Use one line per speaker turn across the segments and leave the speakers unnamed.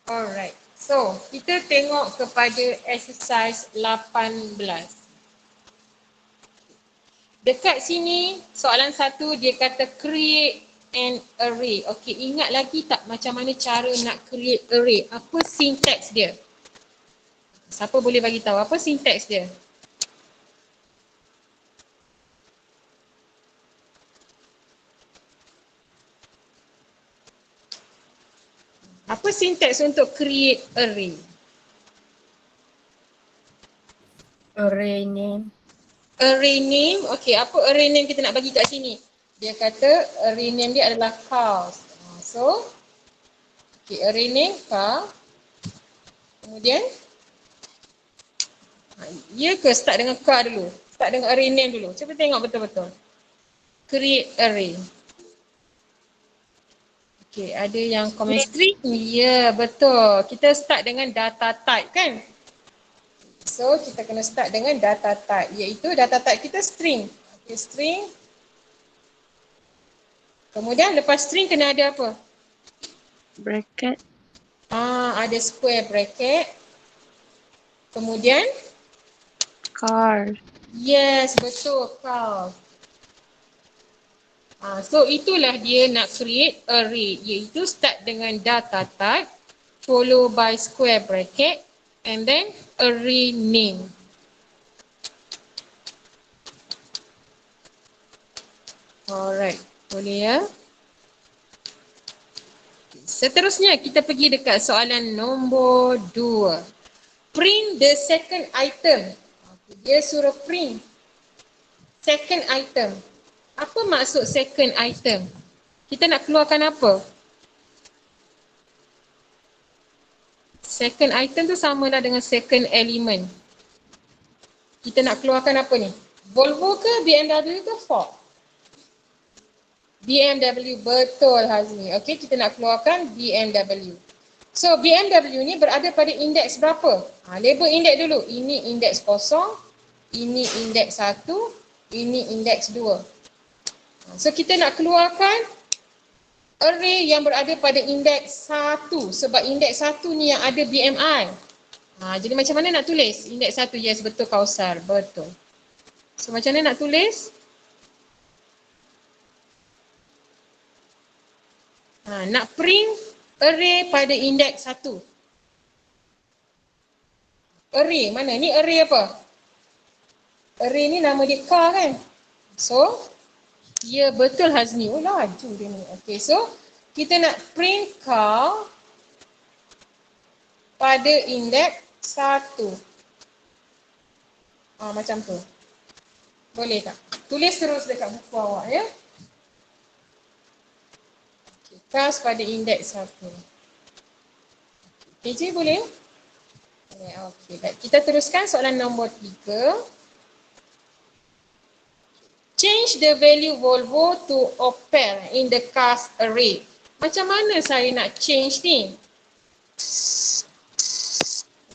Alright. So, kita tengok kepada exercise 18. Dekat sini, soalan 1 dia kata create an array. Okey, ingat lagi tak macam mana cara nak create array? Apa syntax dia? Siapa boleh bagi tahu apa syntax dia? Apa syntax untuk create array?
Array name.
Array name, okey, apa array name kita nak bagi kat sini? Dia kata array name dia adalah cars. So, okey, array name car. Kemudian, ya ke start dengan car dulu? Start dengan array name dulu. Cuba tengok betul-betul. Create array. Okey, ada yang comment string. Ya, betul. Kita start dengan data type kan? So, kita kena start dengan data type. Iaitu data type kita string. Okay, string. Kemudian lepas string kena ada apa?
Bracket.
Ada square bracket. Kemudian?
Car.
Yes, betul. Car. So, itulah dia nak create array. Iaitu start dengan data type. Follow by square bracket. And then array name. Alright, boleh ya. Seterusnya kita pergi dekat soalan nombor 2. Print the second item. Dia suruh print second item. Apa maksud second item? Kita nak keluarkan apa? Second item tu samalah dengan second element. Kita nak keluarkan apa ni? Volvo ke BMW ke Ford? BMW, betul Hazmi. Okey, kita nak keluarkan BMW. So BMW ni berada pada indeks berapa? Label indeks dulu. Ini indeks 0, ini indeks 1, ini indeks 2. So kita nak keluarkan array yang berada pada indeks 1 sebab indeks 1 ni yang ada BMI. Jadi macam mana nak tulis? Indeks 1, yes, betul Kausar, betul. So macam mana nak tulis? Nak print array pada indeks 1. Array mana? Ni array apa? Array ni nama dia car kan? So, ya betul Hazmi. Oh laju dia ni. Okay, so kita nak print car pada indeks 1. Macam tu. Boleh tak? Tulis terus dekat buku awak ya. Okay, cars pada indeks 1. KJ boleh? Okay, baik. Kita teruskan soalan nombor 3. Change the value Volvo to Opel in the cars array. Macam mana saya nak change ni?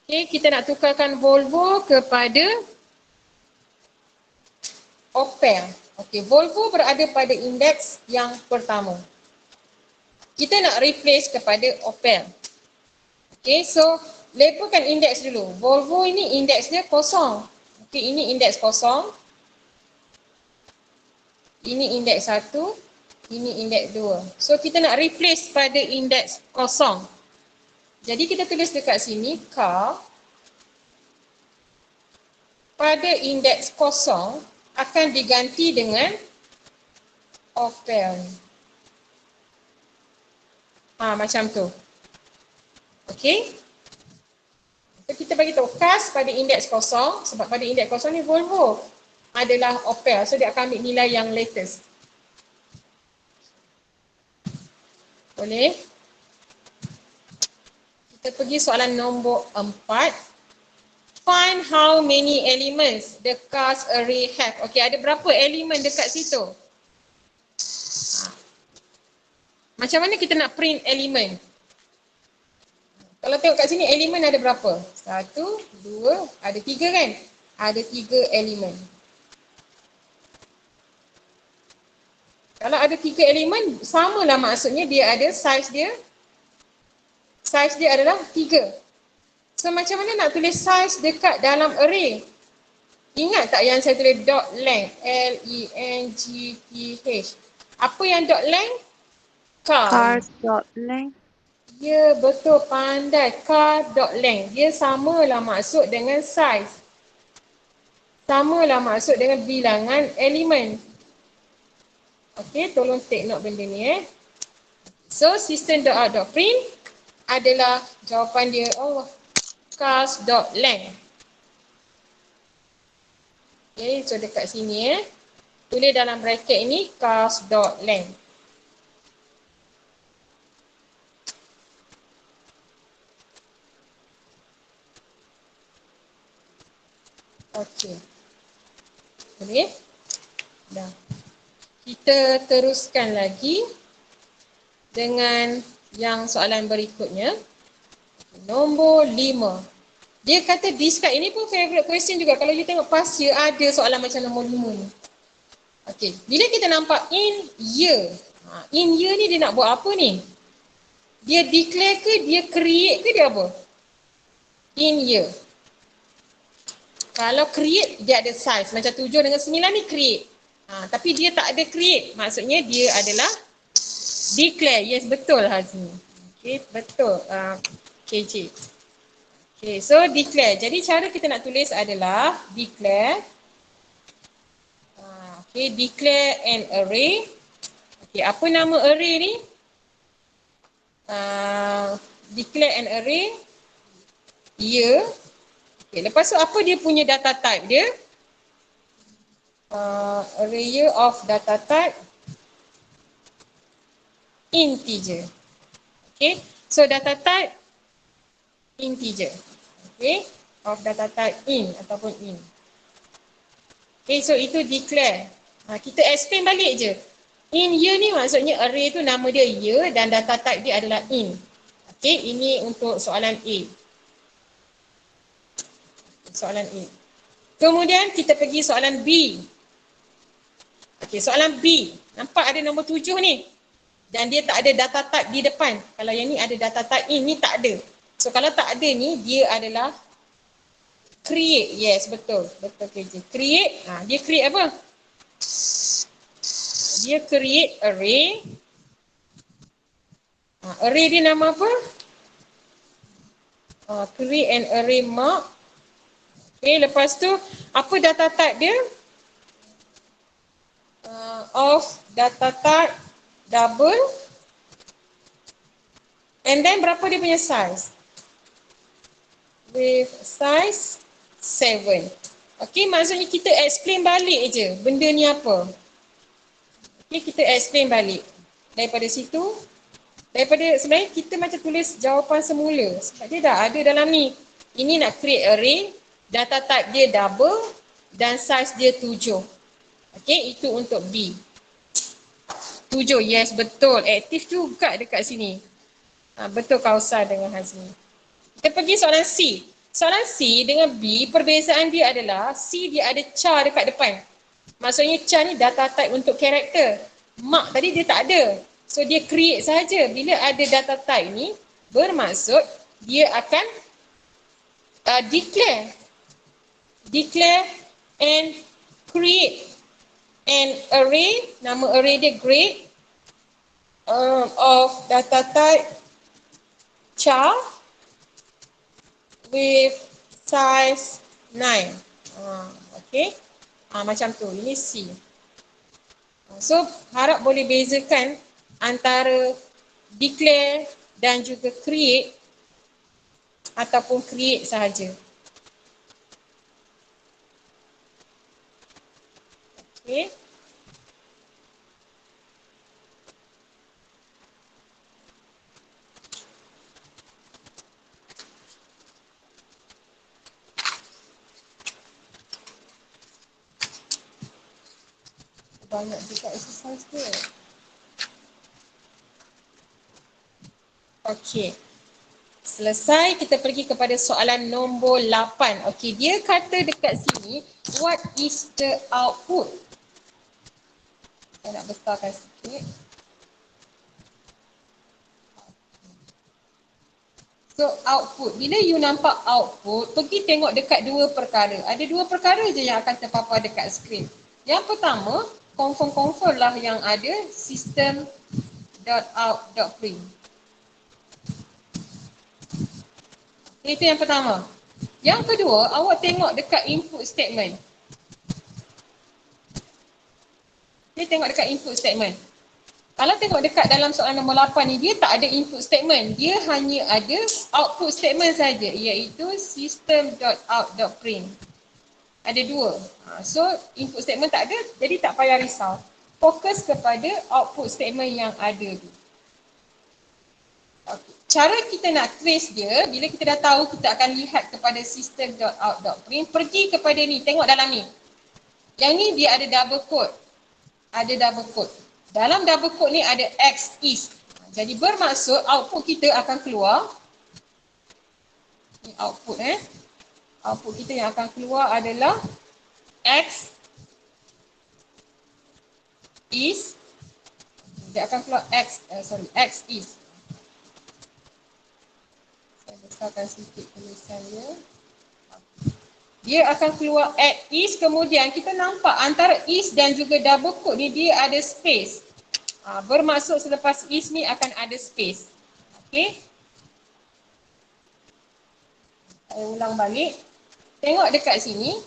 Okay, kita nak tukarkan Volvo kepada Opel. Okay, Volvo berada pada indeks yang pertama. Kita nak replace kepada Opel. Okay, so labelkan indeks dulu. Volvo ini indeks dia 0. Okay, ini indeks 0. Ini indeks 1, ini indeks 2. So kita nak replace pada indeks 0. Jadi kita tulis dekat sini car pada indeks 0 akan diganti dengan Opel. Macam tu. Okey. So kita bagi tahu cars pada indeks 0 sebab pada indeks 0 ni Volvo adalah Opel. So dia akan ambil nilai yang latest. Boleh? Kita pergi soalan nombor 4. Find how many elements the cars array have. Okey, ada berapa elemen dekat situ? Macam mana kita nak print elemen? Kalau tengok kat sini elemen ada berapa? 1, 2, ada 3 kan? Ada 3 elemen. Kalau ada 3 elemen, samalah maksudnya dia ada size dia Size dia adalah 3. So macam mana nak tulis size dekat dalam array? Ingat tak yang saya tulis dot length, L-E-N-G-T-H. Apa yang dot length? Char.
Cars dot length.
Ya, betul, pandai. Char dot length. Dia samalah maksud dengan size. Samalah maksud dengan bilangan elemen. Okey, tolong take note benda ni So, system.out.print adalah jawapan dia, cars dot length. Okay, so dekat sini tulis dalam bracket ni cars dot length. Okey. Boleh? Dah. Kita teruskan lagi dengan yang soalan berikutnya. Nombor 5. Dia kata describe. Ini pun favorite question juga. Kalau you tengok past year ada soalan macam nombor 5 ni. Okey. Bila kita nampak in year. In year ni dia nak buat apa ni? Dia declare ke dia create ke dia apa? In year. Kalau create dia ada size. Macam 7 dengan 9 ni create. Tapi dia tak ada create. Maksudnya dia adalah declare. Yes, betul Hazmi. Okay, betul. KJ. Okay, so declare. Jadi cara kita nak tulis adalah declare. Okay, declare an array. Okay, apa nama array ni? Declare an array. Year. Okay, lepas tu apa dia punya data type dia? Array of data type integer. Okay, so data type integer. Okay, of data type in ataupun in. Okay, so itu declare. Kita explain balik je. In year ni maksudnya array tu nama dia year dan data type dia adalah in. Okay, ini untuk soalan A. Soalan A. Kemudian kita pergi soalan B. Okay, soalan B. Nampak ada nombor 7 ni. Dan dia tak ada data type di depan. Kalau yang ni ada data type in, ni tak ada. So kalau tak ada ni, dia adalah create. Yes, betul. Betul kerja. Create. Dia create apa? Dia create array. Array dia nama apa? Create an array mark. Okay, lepas tu, apa data type dia? Of data type double. And then berapa dia punya size? With size 7. Okay, maksudnya kita explain balik je benda ni apa. Okay, kita explain balik. Daripada situ, sebenarnya kita macam tulis jawapan semula. Sebab dia dah ada dalam ni. Ini nak create array, data type dia double dan size dia 7. Okay, itu untuk B. 7, yes betul. Aktif juga dekat sini. Betul Kausar dengan Hazmi. Kita pergi soalan C. Soalan C dengan B, perbezaan dia adalah C dia ada char dekat depan. Maksudnya char ni data type untuk karakter. Mark tadi dia tak ada. So dia create saja. Bila ada data type ni, bermaksud dia akan declare. Declare and create an array, nama array dia grade of data type char with size 9. Okay. Macam tu. Ini C. So, harap boleh bezakan antara declare dan juga create ataupun create sahaja. Okay. Banyak juga exercise dia. Okey. Selesai, kita pergi kepada soalan nombor 8. Okey, dia kata dekat sini, what is the output? Saya nak besarkan sikit. So output, bila you nampak output, pergi tengok dekat dua perkara. Ada dua perkara je yang akan terpapar dekat skrin. Yang pertama, confirm lah yang ada system.out.print. Itu yang pertama. Yang kedua, awak tengok dekat input statement. Dia tengok dekat input statement. Kalau tengok dekat dalam soalan nombor 8 ni, dia tak ada input statement. Dia hanya ada output statement saja, iaitu system.out.print. Ada dua. So, input statement tak ada, jadi tak payah risau. Fokus kepada output statement yang ada tu. Okay. Cara kita nak trace dia, bila kita dah tahu, kita akan lihat kepada system.out.print. Pergi kepada ni, tengok dalam ni. Yang ni dia ada double quote. Ada double quote. Dalam double quote ni ada X is. Jadi bermaksud output kita akan keluar. Ni output Output kita yang akan keluar adalah X is. Dia akan keluar X is. Saya besarkan sikit tulisan dia. Dia akan keluar X is, kemudian kita nampak antara is dan juga double quote ni dia ada space. Bermaksud selepas is ni akan ada space. Okey. Saya ulang balik. Tengok dekat sini.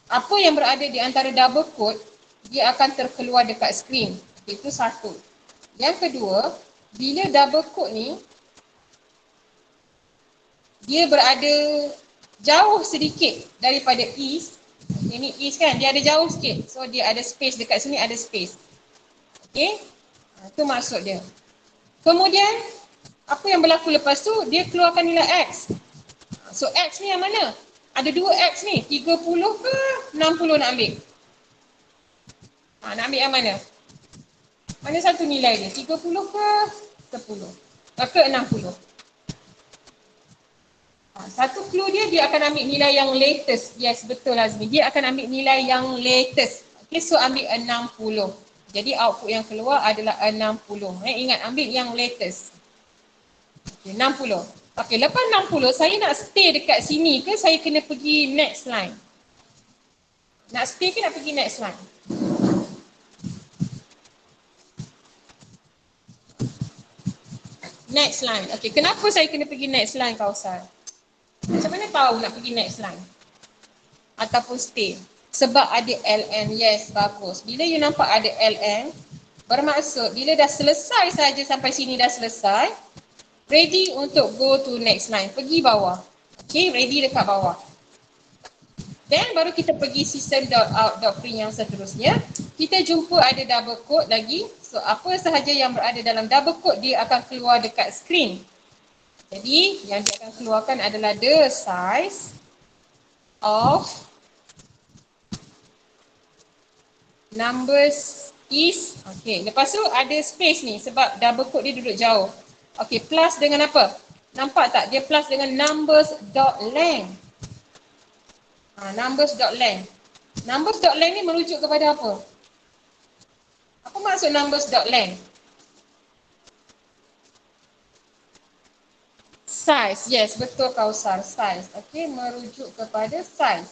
Apa yang berada di antara double quote, dia akan terkeluar dekat skrin. Itu satu. Yang kedua, bila double quote ni, dia berada jauh sedikit daripada is. Ini is kan, dia ada jauh sikit. So dia ada space, dekat sini ada space. Okey. Itu maksud dia. Kemudian, apa yang berlaku lepas tu, dia keluarkan nilai X. So X ni yang mana? Ada dua X ni, 30 ke 60 nak ambil? Nak ambil yang mana? Mana satu nilai dia? 30 ke 10? Ke 60? Satu clue dia akan ambil nilai yang latest. Yes, betul Azmi. Dia akan ambil nilai yang latest. Okay, so ambil 60. Jadi output yang keluar adalah 60. Ingat, ambil yang latest. Okay, 60. Okay, lepas 60, saya nak stay dekat sini ke saya kena pergi next line? Nak stay ke nak pergi next line? Next line. Okay, kenapa saya kena pergi next line, Kausar? Macam mana tahu nak pergi next line? Ataupun stay? Sebab ada ln. Yes, bagus. Bila you nampak ada ln, bermaksud bila dah selesai saja sampai sini dah selesai, ready untuk go to next line. Pergi bawah. Okay, ready dekat bawah. Then baru kita pergi system.out.print yang seterusnya. Kita jumpa ada double quote lagi. So apa sahaja yang berada dalam double quote, dia akan keluar dekat screen. Jadi yang dia akan keluarkan adalah the size of numbers is. Okay, lepas tu ada space ni sebab double quote dia duduk jauh. Okay, plus dengan apa? Nampak tak? Dia plus dengan numbers.length. Numbers.length. Numbers.length ni merujuk kepada apa? Apa maksud numbers.length? Size. Yes, betul Kausar. Size. Okay, merujuk kepada size.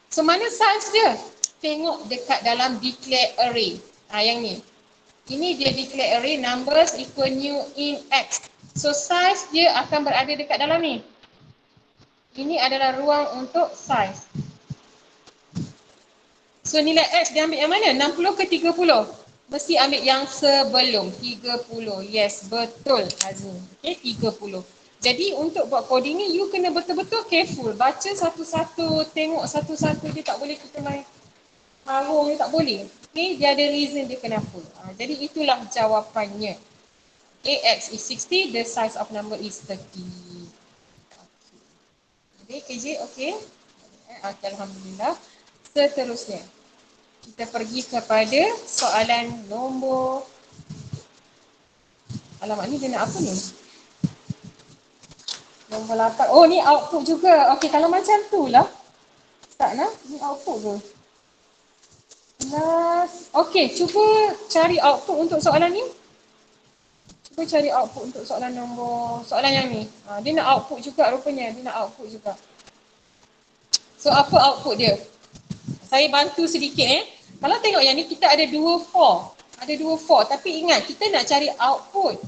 So, mana size dia? Tengok dekat dalam declare array. Yang ni. Ini dia declare array numbers equal new in X. So, size dia akan berada dekat dalam ni. Ini adalah ruang untuk size. So, nilai X dia ambil yang mana? 60 ke 30? Mesti ambil yang sebelum. 30. Yes, betul Azmi. Okay, 30. Jadi untuk buat coding ni, you kena betul-betul careful. Baca satu-satu, tengok satu-satu. Dia tak boleh kita main harung, dia tak boleh. Okay, dia ada reason dia kenapa. Jadi itulah jawapannya. X is 60, the size of number is 30. Okay, KJ, okay. Okay, Alhamdulillah. Seterusnya, kita pergi kepada soalan nombor... Alamak, ni dia nak apa ni? Nombor 8. Oh, ni output juga. Okey, kalau macam tu lah. Tak nak? Ni output ke? Okey, cuba cari output untuk soalan ni. Cuba cari output untuk soalan yang ni. Dia nak output juga rupanya, dia nak output juga. So apa output dia? Saya bantu sedikit Kalau tengok yang ni kita ada dua for. Ada dua for, tapi ingat kita nak cari output.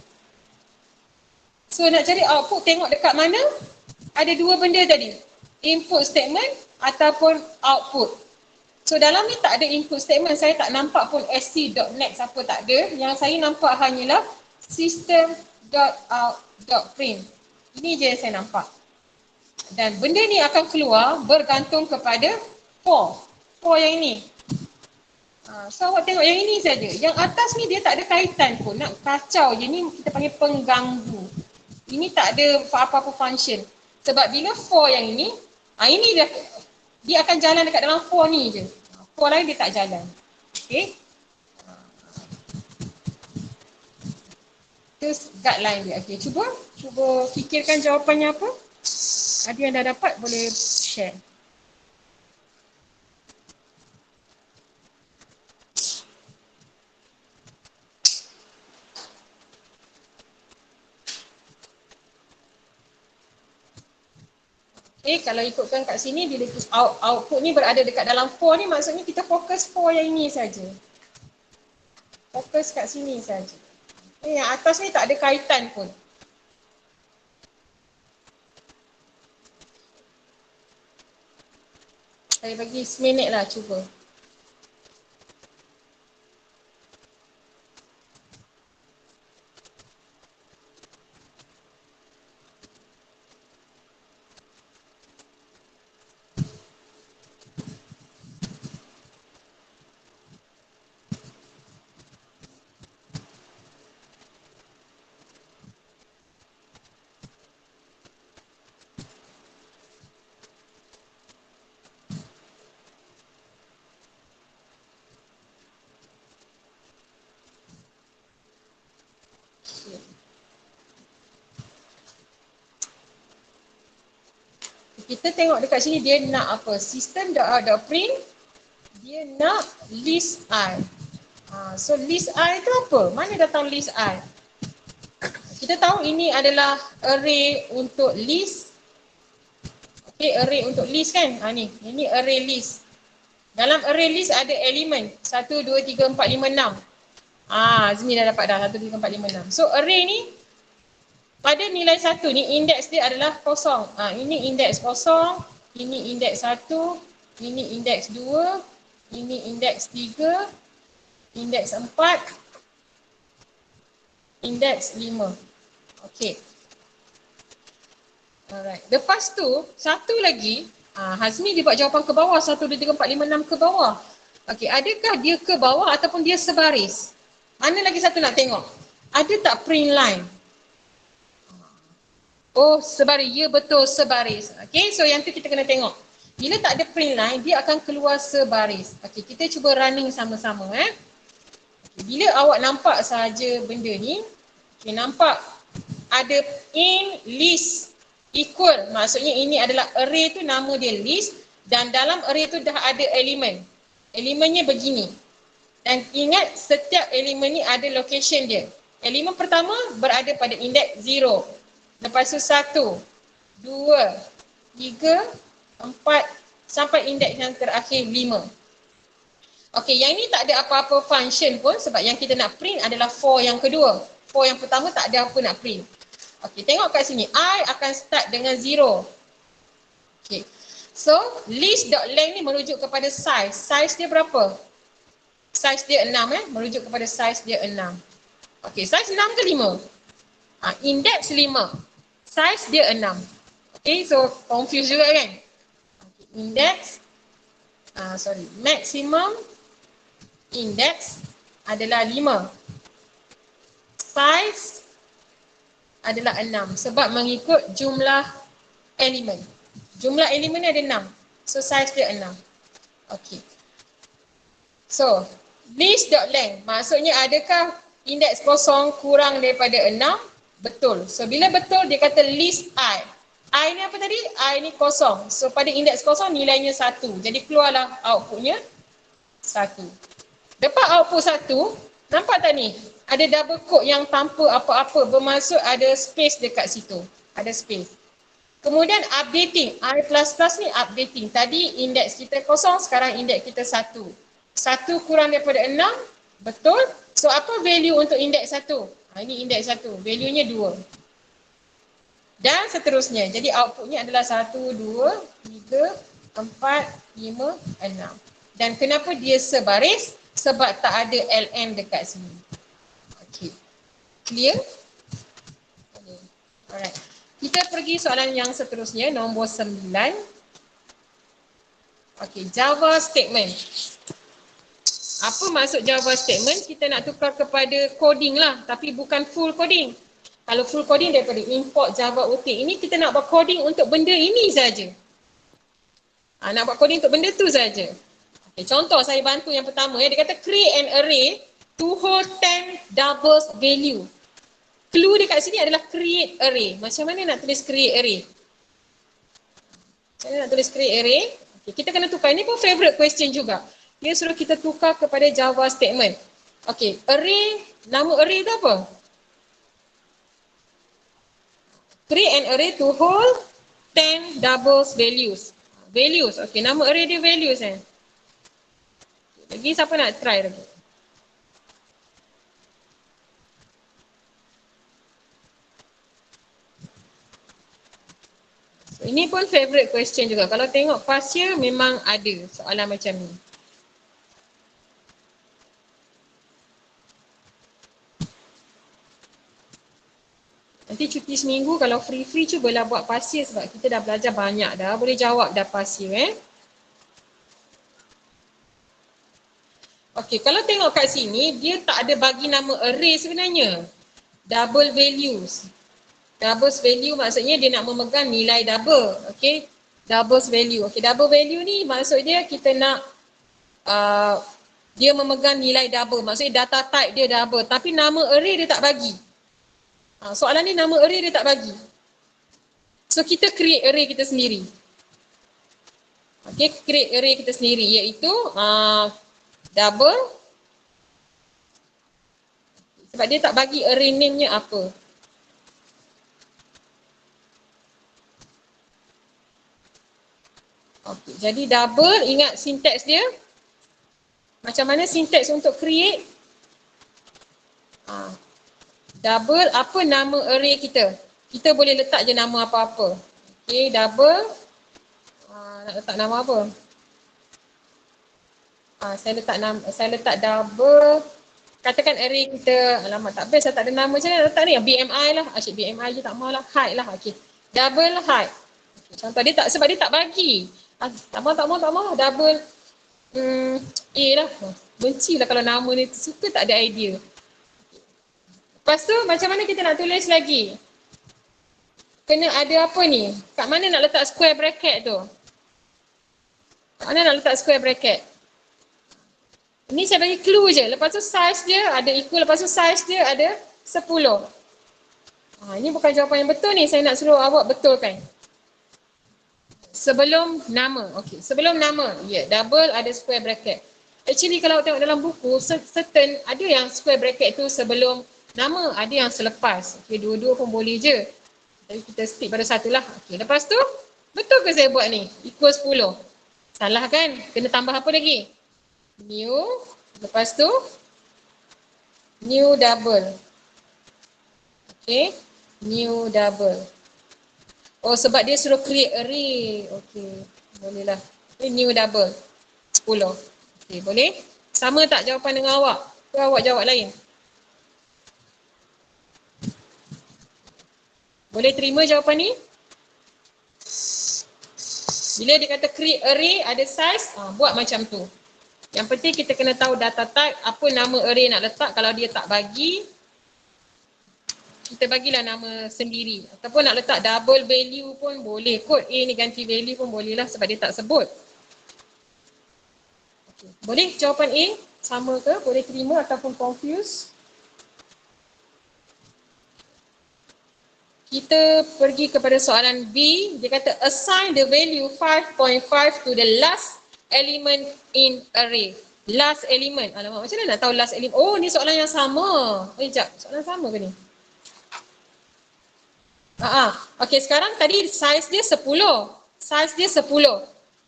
So nak cari output, tengok dekat mana? Ada dua benda tadi. Input statement ataupun output. So dalam ni tak ada input statement, saya tak nampak pun sc.next apa tak ada. Yang saya nampak hanyalah system.out.print. Ini je yang saya nampak. Dan benda ni akan keluar bergantung kepada for yang ini. So awak tengok yang ini saja. Yang atas ni dia tak ada kaitan pun. Nak kacau je. Ni kita panggil pengganggu. Ini tak ada apa-apa function. Sebab bila for yang ini dia akan jalan dekat dalam for ni je. For lain dia tak jalan. Okay. Itu guideline dia. Okay, cuba fikirkan jawapannya apa. Ada yang dah dapat boleh share. Kalau ikutkan kat sini, bila output ni berada dekat dalam for ni, maksudnya kita fokus for yang ini saja. Fokus kat sini saja. Yang atas ni tak ada kaitan pun. Saya bagi seminit lah cuba. Kita tengok dekat sini dia nak apa? System.out.print dia nak list I. So list I tu apa? Mana datang list I? Kita tahu ini adalah array untuk list. Okay, array untuk list kan? Ini array list. Dalam array list ada elemen 1, 2, 3, 4, 5, 6. Sini dah dapat dah 1, 2, 3, 4, 5, 6. So array ni pada nilai 1 ni indeks dia adalah kosong. Ini indeks kosong, ini indeks 1, ini indeks 2, ini indeks 3, indeks 4, indeks 5. Okey. Alright. Lepas tu, satu lagi, Hazmi dia buat jawapan ke bawah, 1, 2, 3, 4, 5, 6 ke bawah. Okey, adakah dia ke bawah ataupun dia sebaris? Mana lagi satu nak tengok? Ada tak print line? Oh, sebaris. Ya, betul, sebaris. Okey, so yang tu kita kena tengok. Bila tak ada print line, dia akan keluar sebaris. Okey, kita cuba running sama-sama. Okay, bila awak nampak saja benda ni, nampak ada in list equal. Maksudnya ini adalah array tu, nama dia list. Dan dalam array tu dah ada elemen. Elemennya begini. Dan ingat setiap elemen ni ada location dia. Elemen pertama berada pada indeks 0. Lepas tu 1, 2, 3, 4 sampai indeks yang terakhir 5. Okey, yang ni tak ada apa-apa function pun sebab yang kita nak print adalah for yang kedua. For yang pertama tak ada apa nak print. Okey, tengok kat sini. I akan start dengan 0. Okey. So, list.length ni merujuk kepada size. Size dia berapa? Size dia 6 merujuk kepada size dia 6. Okey, size 6 ke 5? Index 5. Size dia 6. Okay, so confused juga kan? Okay, index, maximum index adalah 5. Size adalah 6 sebab mengikut jumlah elemen. Jumlah elemen ada 6. So size dia 6. Okay. So, list.length maksudnya adakah indeks kosong kurang daripada 6? Betul. So bila betul dia kata list I. I ni apa tadi? I ni kosong. So pada indeks kosong nilainya 1. Jadi keluarlah outputnya 1. Dapat output 1. Nampak tak ni? Ada double quote yang tanpa apa-apa, bermaksud ada space dekat situ. Ada space. Kemudian updating, I++ ni updating. Tadi indeks kita kosong, sekarang indeks kita 1. 1 kurang daripada 6, betul. So apa value untuk indeks 1? Ini indeks 1, value-nya 2. Dan seterusnya. Jadi outputnya adalah 1, 2, 3, 4, 5, 6. Dan kenapa dia sebaris? Sebab tak ada LM dekat sini. Okay. Clear? Okay. Alright. Kita pergi soalan yang seterusnya, nombor 9. Okay, Java statement. Apa maksud Java statement? Kita nak tukar kepada coding lah, tapi bukan full coding. Kalau full coding daripada import Java OT ini, kita nak buat coding untuk benda ini saja. Nak buat coding untuk benda tu saja. Okay, contoh saya bantu yang pertama. Dia kata create an array to hold 10 doubles value. Clue dekat sini adalah create array. Macam mana nak tulis create array? Macam mana nak tulis create array? Okay, kita kena tukar. Ini pun favorite question juga. Dia suruh kita tukar kepada Java statement. Okay, array, nama array tu apa? Create an array to hold 10 doubles values. Values, okay, nama array dia values eh. Lagi siapa nak try lagi? Ini pun favorite question juga. Kalau tengok past year memang ada soalan macam ni. Nanti cuti seminggu kalau free-free cubalah buat past year sebab kita dah belajar banyak dah. Boleh jawab dah past year Okey, kalau tengok kat sini dia tak ada bagi nama array sebenarnya. Double values. Double value maksudnya dia nak memegang nilai double. Okey. Double value. Okey, double value ni maksudnya kita nak dia memegang nilai double. Maksudnya data type dia double. Tapi nama array dia tak bagi. Soalan ni nama array dia tak bagi. So kita create array kita sendiri. Okey, create array kita sendiri iaitu double. Sebab dia tak bagi array name-nya apa. Okay, jadi double, ingat sinteks dia. Macam mana sinteks untuk create? Double, apa nama array kita? Kita boleh letak je nama apa-apa. Okay, double. Nak letak nama apa? Saya letak double. Katakan array kita, alamak tak best, saya tak ada nama macam mana letak ni? BMI lah. Asyik BMI je tak mau lah. Height lah. Okay. Double height. Okay, contoh dia tak, sebab dia tak bagi. Tak mau. Double A lah. Benci lah kalau nama ni suka tak ada idea. Lepas tu macam mana kita nak tulis lagi? Kena ada apa ni? Kat mana nak letak square bracket tu? Kat mana nak letak square bracket? Ini saya bagi clue je. Lepas tu size dia ada equal. Lepas tu size dia ada 10. Ini bukan jawapan yang betul ni. Saya nak suruh awak betulkan. Sebelum nama. Okey, sebelum nama. Double ada square bracket. Actually kalau tengok dalam buku, certain ada yang square bracket tu sebelum nama, ada yang selepas. Okey, dua-dua pun boleh je. Tapi kita stick pada satu lah. Okey, lepas tu, betul ke saya buat ni? Equal 10. Salah kan? Kena tambah apa lagi? New. Lepas tu, new double. Okey, new double. Oh, sebab dia suruh create array. Okey, bolehlah. Okay, new double. 10. Okey, boleh? Sama tak jawapan dengan awak? Ke awak jawab lain? Boleh terima jawapan ni? Bila dia kata create array, ada size, buat macam tu. Yang penting kita kena tahu data type, apa nama array nak letak. Kalau dia tak bagi, kita bagilah nama sendiri. Ataupun nak letak double value pun boleh. Kod A ni ganti value pun boleh lah sebab dia tak sebut. Okay. Boleh jawapan A sama ke? Boleh terima ataupun confuse? Kita pergi kepada soalan B. Dia kata assign the value 5.5 to the last element in array. Last element. Alamak, macam mana nak tahu last element? Oh, ni soalan yang sama. Sekejap. Soalan sama ke ni? Okey, sekarang tadi saiz dia 10. Saiz dia 10.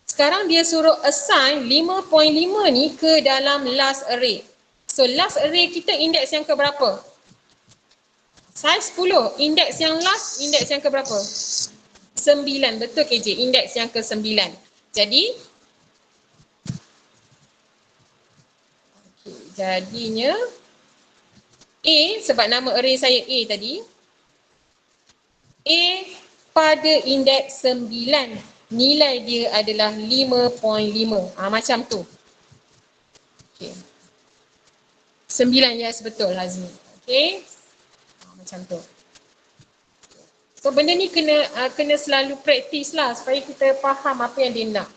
Sekarang dia suruh assign 5.5 ni ke dalam last array. So last array kita indeks yang ke berapa? Saiz 10. Indeks yang last, indeks yang ke berapa? 9. Betul KJ, indeks yang ke 9. Jadi jadinya A, sebab nama array saya A tadi, A pada indeks 9, nilai dia adalah 5.5. Macam tu. Okay. 9, yes, betul Hazmi. Okay. Macam tu. So benda ni kena selalu praktis lah supaya kita faham apa yang dia nak.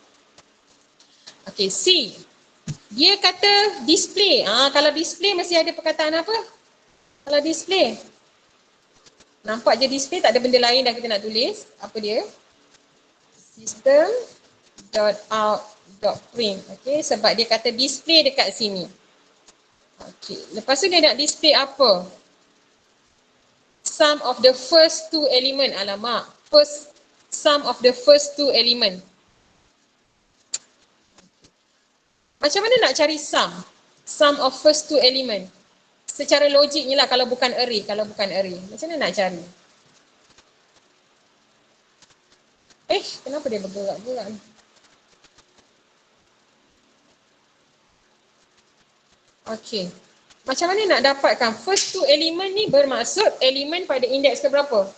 Okay, C. Dia kata display. Kalau display mesti ada perkataan apa? Kalau display. Nampak je display, tak ada benda lain dah kita nak tulis. Apa dia? System.out.print. Okay, sebab dia kata display dekat sini. Okay, lepas tu dia nak display apa? Sum of the first two element. Alamak. Sum of the first two element. Macam mana nak cari sum? Sum of first two element. Secara logiknya lah kalau bukan array. Macam mana nak cari? Kenapa dia bergerak-gerak ni? Okay. Macam mana nak dapatkan first two element ni bermaksud elemen pada indeks ke berapa?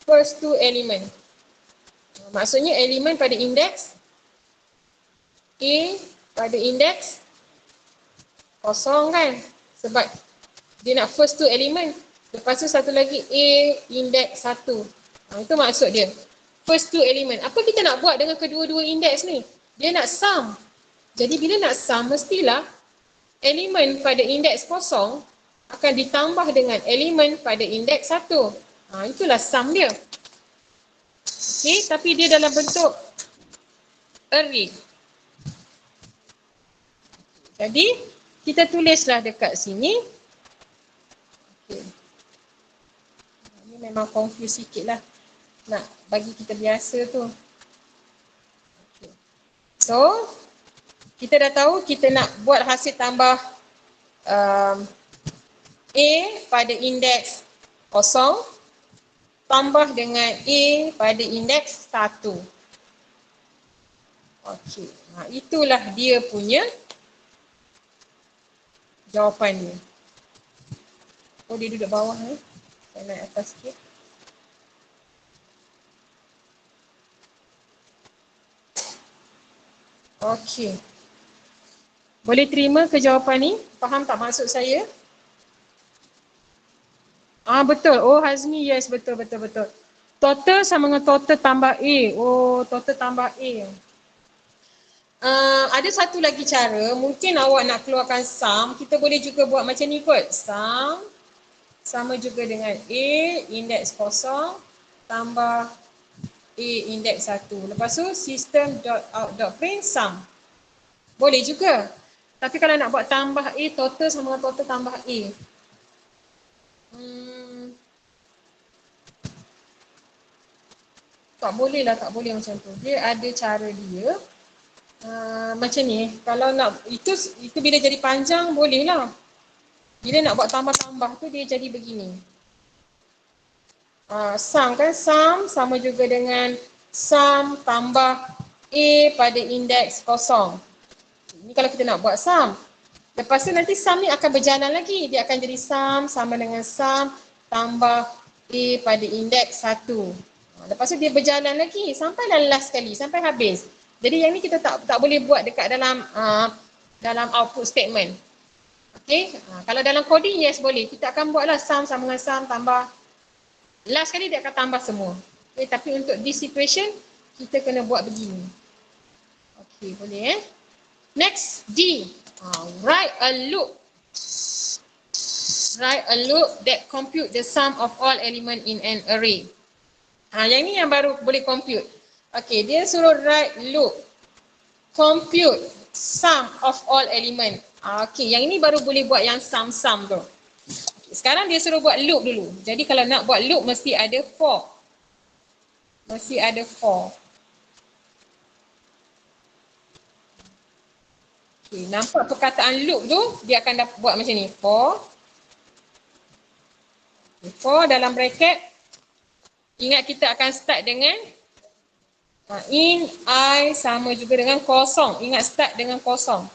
First two element. Maksudnya elemen pada indeks A pada indeks kosong kan? Sebab dia nak first two element. Lepas tu satu lagi A indeks 1. Itu maksud dia. First two element. Apa kita nak buat dengan kedua-dua indeks ni? Dia nak sum. Jadi bila nak sum mestilah elemen pada indeks kosong akan ditambah dengan elemen pada indeks 1. Itulah sum dia. Okay, tapi dia dalam bentuk array. Jadi, kita tulislah dekat sini. Okay. Ini memang confuse sikit lah. Nak bagi kita biasa tu. Okay. So, kita dah tahu kita nak buat hasil tambah A pada indeks kosong tambah dengan A pada indeks 1. Okey, itulah dia punya jawapan dia. Oh, dia duduk bawah ni. Saya naik atas sikit. Okey. Boleh terima ke jawapan ni? Faham tak maksud saya? Betul. Oh, Hazmi, yes, betul. Total sama dengan total tambah A. Oh, total tambah A. Ada satu lagi cara, mungkin awak nak keluarkan sum, kita boleh juga buat macam ni kot. Sum sama juga dengan A indeks kosong tambah A indeks 1. Lepas tu system.out.print sum. Boleh juga. Tapi kalau nak buat tambah A, total sama dengan total tambah A. Tak boleh macam tu. Dia ada cara dia. Macam ni, kalau nak itu bila jadi panjang boleh lah. Bila nak buat tambah-tambah tu dia jadi begini. Sum kan, sum sama juga dengan sum tambah A pada indeks kosong. Ini kalau kita nak buat sum. Lepas tu nanti sum ni akan berjalan lagi. Dia akan jadi sum sama dengan sum tambah A pada indeks 1. Lepas tu dia berjalan lagi sampailah last sekali, sampai habis. Jadi yang ni kita tak boleh buat dekat dalam output statement. Okay, kalau dalam coding yes boleh. Kita akan buatlah sum sama dengan sum tambah. Last kali dia akan tambah semua. Okay, tapi untuk this equation kita kena buat begini. Okay, boleh Next, D. Write a loop. Write a loop that compute the sum of all element in an array. Yang ni yang baru boleh compute. Okay, dia suruh write loop. Compute sum of all element. Okey, yang ini baru boleh buat yang sum tu. Sekarang dia suruh buat loop dulu. Jadi kalau nak buat loop mesti ada for. Mesti ada for. Okay, nampak perkataan loop tu dia akan buat macam ni. For. Okay, for dalam bracket. Ingat kita akan start dengan in, I sama juga dengan kosong. Ingat start dengan kosong.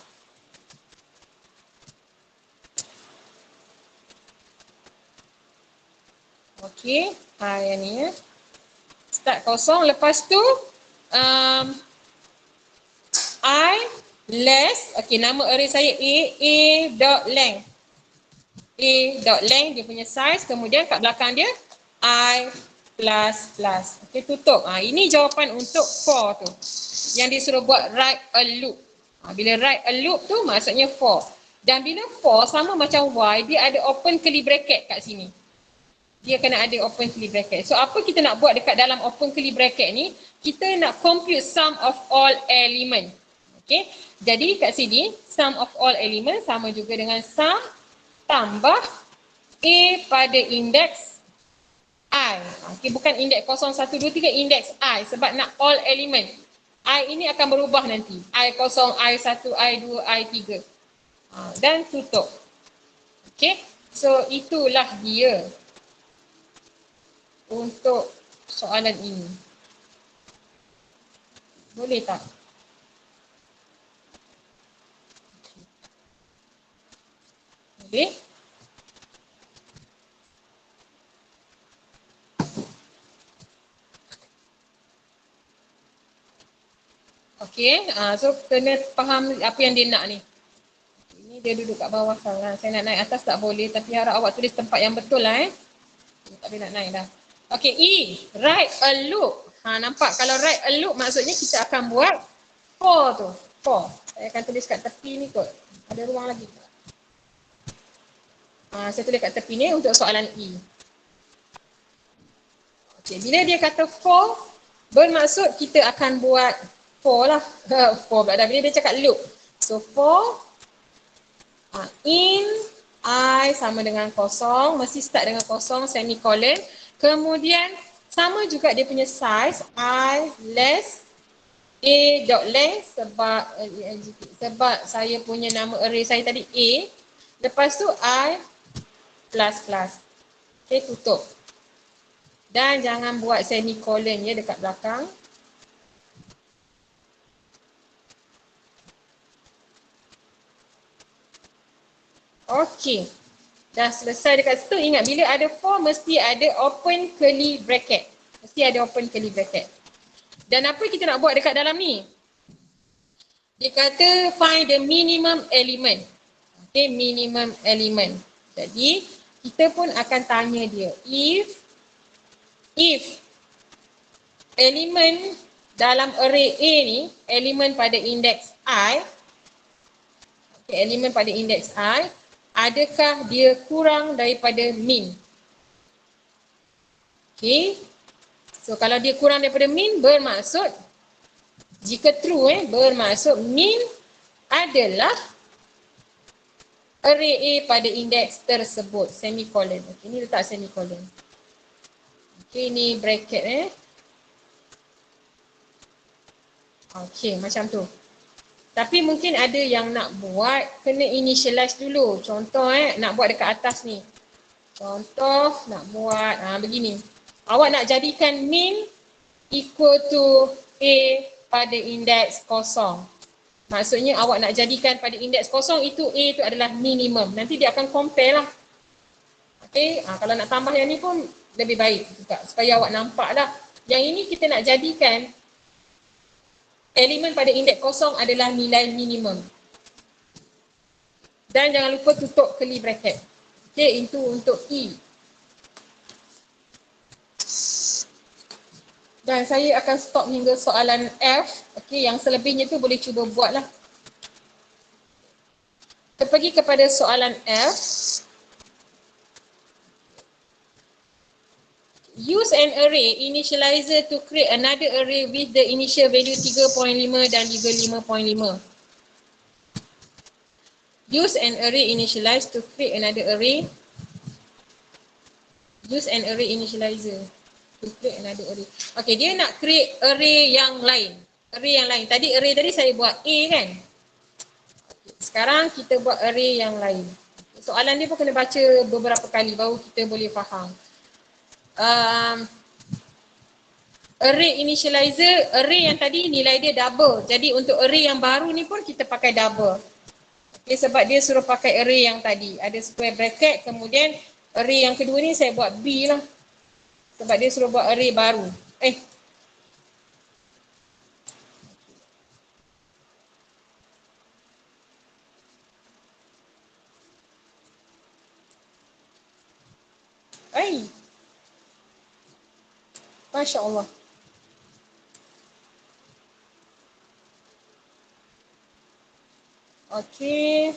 Okey, yang ni ya. Start kosong. Lepas tu I less, okey, nama array saya A dot length. A dot length dia punya size, kemudian kat belakang dia I plus plus. Okey, tutup. Ini jawapan untuk for tu. Yang disuruh buat write a loop. Bila write a loop tu maksudnya for. Dan bila for sama macam Y, dia ada open curly bracket kat sini. Dia kena ada open curly bracket. So apa kita nak buat dekat dalam open curly bracket ni? Kita nak compute sum of all element. Okay. Jadi kat sini sum of all element sama juga dengan sum tambah A pada indeks I. Okay, bukan indeks 0, 1, 2, 3, indeks I sebab nak all element. I ini akan berubah nanti. I0, I1, I2, I3. Dan tutup. Okay. So itulah dia untuk soalan ini. Boleh tak? Boleh? Okey, so kena faham apa yang dia nak ni. Ini dia duduk kat bawah sana. Saya nak naik atas tak boleh, tapi harap awak tulis tempat yang betul lah Tak boleh nak naik dah. Okey, E, write a loop. Nampak kalau write a loop maksudnya kita akan buat for tu. For. Saya akan tulis kat tepi ni kot. Ada ruang lagi tak? Saya tulis kat tepi ni untuk soalan E. Okey, bila dia kata for, bermaksud kita akan buat for lah. For pula dah. Bila dia cakap loop. So for in I sama dengan kosong. Mesti start dengan kosong, semicolon. Kemudian sama juga dia punya size. I less A dot length sebab saya punya nama array saya tadi A. Lepas tu I plus plus. Okay, tutup. Dan jangan buat semicolon ya dekat belakang. Okey. Dah selesai dekat situ. Ingat bila ada for mesti ada open curly bracket. Mesti ada open curly bracket. Dan apa kita nak buat dekat dalam ni? Dia kata find the minimum element. Okay, minimum element. Jadi kita pun akan tanya dia. If element dalam array A ni, elemen pada indeks I, okay, elemen pada indeks I, adakah dia kurang daripada min? Okay. So kalau dia kurang daripada min bermaksud, jika true bermaksud min adalah array A pada indeks tersebut. Semicolon. Okay, ini letak semicolon. Okay, ini bracket Okay, macam tu. Tapi mungkin ada yang nak buat, kena initialize dulu. Contoh nak buat dekat atas ni. Contoh nak buat begini. Awak nak jadikan min equal to A pada indeks kosong. Maksudnya awak nak jadikan pada indeks kosong itu A itu adalah minimum. Nanti dia akan compare lah. Okay, kalau nak tambah yang ni pun lebih baik juga supaya awak nampak lah. Yang ini kita nak jadikan elemen pada indeks kosong adalah nilai minimum. Dan jangan lupa tutup curly bracket. Okay, itu untuk E. Dan saya akan stop hingga soalan F. Okay, yang selebihnya tu boleh cuba buat lah. Kita pergi kepada soalan F. Use an array initializer to create another array with the initial value 3.5 dan juga 5.5. Use an array initialize to create another array. Use an array initializer to create another array. Okay, dia nak create array yang lain. Array yang lain. Tadi array tadi saya buat A kan? Sekarang kita buat array yang lain. Soalan dia pun kena baca beberapa kali baru kita boleh faham. Array initializer, array yang tadi nilai dia double. Jadi untuk array yang baru ni pun kita pakai double. Okay, sebab dia suruh pakai array yang tadi. Ada square bracket, kemudian array yang kedua ni saya buat B lah. Sebab dia suruh buat array baru. Masya Allah. Okay,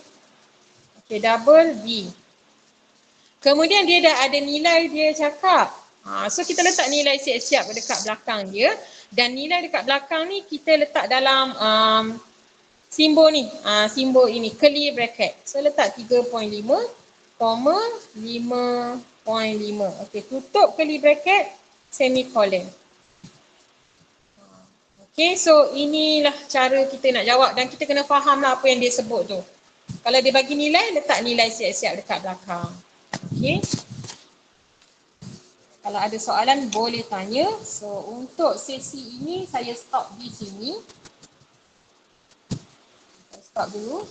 double B. Kemudian dia dah ada nilai dia cakap. So kita letak nilai siap-siap dekat belakang dia. Dan nilai dekat belakang ni kita letak dalam simbol ni. Simbol ini, curly bracket. So letak 3.5, 5.5. Okay, tutup curly bracket, semicolon. Okay, so inilah cara kita nak jawab dan kita kena faham lah apa yang dia sebut tu. Kalau dia bagi nilai, letak nilai siap-siap dekat belakang. Okay. Kalau ada soalan boleh tanya. So untuk sesi ini saya stop di sini. Stop dulu.